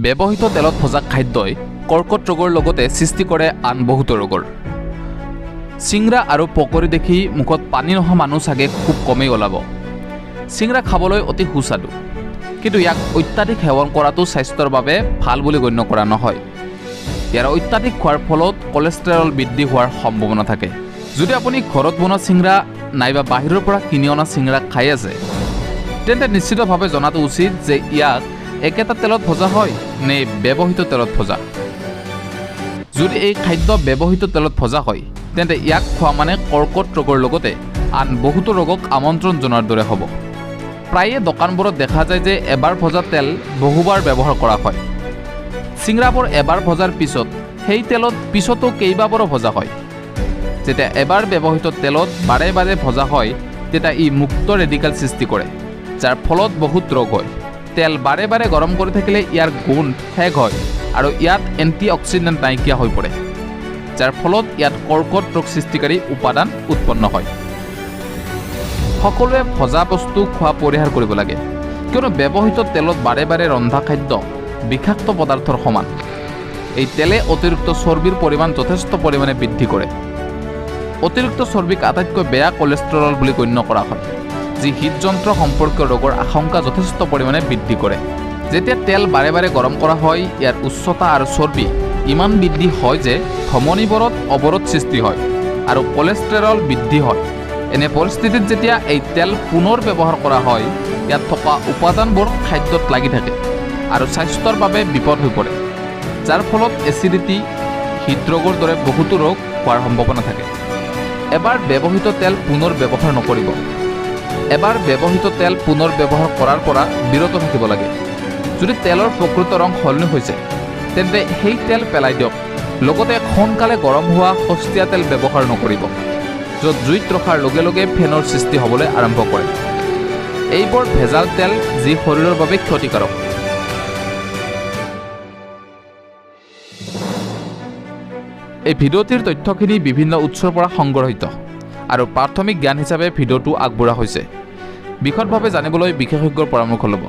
ব্যৱহৃত তেলত ভজা খাদ্যই কৰ্কট ৰোগৰ লগতে সৃষ্টি কৰে আন বহুতো ৰোগৰ। চিংৰা আৰু পকৰি দেখি মুখত পানী নহা মানুহ চাগে খুব কমেই ওলাব। চিংৰা খাবলৈ অতি সুস্বাদু, কিন্তু ইয়াক অত্যাধিক সেৱন কৰাটো স্বাস্থ্যৰ বাবে ভাল বুলি গণ্য কৰা নহয়। ইয়াৰ অত্যাধিক খোৱাৰ ফলত কলেষ্ট্ৰল বৃদ্ধি হোৱাৰ সম্ভাৱনা থাকে। যদি আপুনি ঘৰত বনোৱা চিংৰা নাইবা বাহিৰৰ পৰা কিনি অনা চিংৰা খাই আছে, তেন্তে নিশ্চিতভাৱে জনাটো উচিত যে ইয়াক একেটা তেলত ভজা হয় নে ব্যৱহৃত তেলত ভজা। যদি এই খাদ্য ব্যৱহৃত তেলত ভজা হয়, তেন্তে ইয়াক খোৱা মানে কৰ্কট ৰোগৰ লগতে আন বহুতো ৰোগক আমন্ত্ৰণ জনোৱাৰ দৰে হ'ব। প্ৰায়ে দোকানবোৰত দেখা যায় যে এবাৰ ভজা তেল বহুবাৰ ব্যৱহাৰ কৰা হয়। চিংৰাবোৰ এবাৰ ভজাৰ পিছত সেই তেলত পিছতো কেইবাবাৰো ভজা হয়। যেতিয়া এবাৰ ব্যৱহৃত তেলত বাৰে বাৰে ভজা হয়, তেতিয়া ই মুক্ত ৰেডিকেল সৃষ্টি কৰে, যাৰ ফলত বহুত ৰোগ হয়। তেল বাৰে বাৰে গৰম কৰি থাকিলে ইয়াৰ গুণ শেষ হয় আৰু ইয়াত এণ্টি অক্সিডেণ্ট নাইকিয়া হৈ পৰে, যাৰ ফলত ইয়াত কৰ্কট ৰোগ সৃষ্টিকাৰী উপাদান উৎপন্ন হয়। সকলোৱে ভজা বস্তু খোৱা পৰিহাৰ কৰিব লাগে, কিয়নো ব্যৱহৃত তেলত বাৰে বাৰে ৰন্ধা খাদ্য বিষাক্ত পদাৰ্থৰ সমান। এই তেলে অতিৰিক্ত চৰ্বিৰ পৰিমাণ যথেষ্ট পৰিমাণে বৃদ্ধি কৰে। অতিৰিক্ত চৰ্বিক আটাইতকৈ বেয়া কলেষ্ট্ৰল বুলি গণ্য কৰা হয়, যি হৃদযন্ত্ৰ সম্পৰ্কীয় ৰোগৰ আশংকা যথেষ্ট পৰিমাণে বৃদ্ধি কৰে। যেতিয়া তেল বাৰে বাৰে গৰম কৰা হয়, ইয়াৰ উচ্চতা আৰু চৰ্বি ইমান বৃদ্ধি হয় যে ধমনীবোৰত অৱৰোধ সৃষ্টি হয় আৰু কলেষ্ট্ৰল বৃদ্ধি হয়। এনে পৰিস্থিতিত যেতিয়া এই তেল পুনৰ ব্যৱহাৰ কৰা হয়, ইয়াত থকা উপাদানবোৰ খাদ্যত লাগি থাকে আৰু স্বাস্থ্যৰ বাবে বিপদ হৈ পৰে, যাৰ ফলত এচিডিটি, হৃদৰোগৰ দৰে বহুতো ৰোগ হোৱাৰ সম্ভাৱনা থাকে। এবাৰ ব্যৱহৃত তেল পুনৰ ব্যৱহাৰ নকৰিব। এবাৰ ব্যৱহৃত তেল পুনৰ ব্যৱহাৰ কৰাৰ পৰা বিৰত থাকিব লাগে। যদি তেলৰ প্ৰকৃত ৰং সলনি হৈছে, তেন্তে সেই তেল পেলাই দিয়ক। লগতে সোনকালে গৰম হোৱা সস্তীয়া তেল ব্যৱহাৰ নকৰিব, য'ত জুইত ৰখাৰ লগে লগে ফেনৰ সৃষ্টি হ'বলৈ আৰম্ভ কৰে। এইবোৰ ভেজাল তেল যি শৰীৰৰ বাবে ক্ষতিকাৰক। এই ভিডিঅ'টিৰ তথ্যখিনি বিভিন্ন উৎসৰ পৰা সংগ্ৰহিত আৰু প্ৰাথমিক জ্ঞান হিচাপে ভিডিঅ'টো আগবঢ়োৱা হৈছে। বিশদভাৱে জানিবলৈ বিশেষজ্ঞৰ পৰামৰ্শ ল'ব।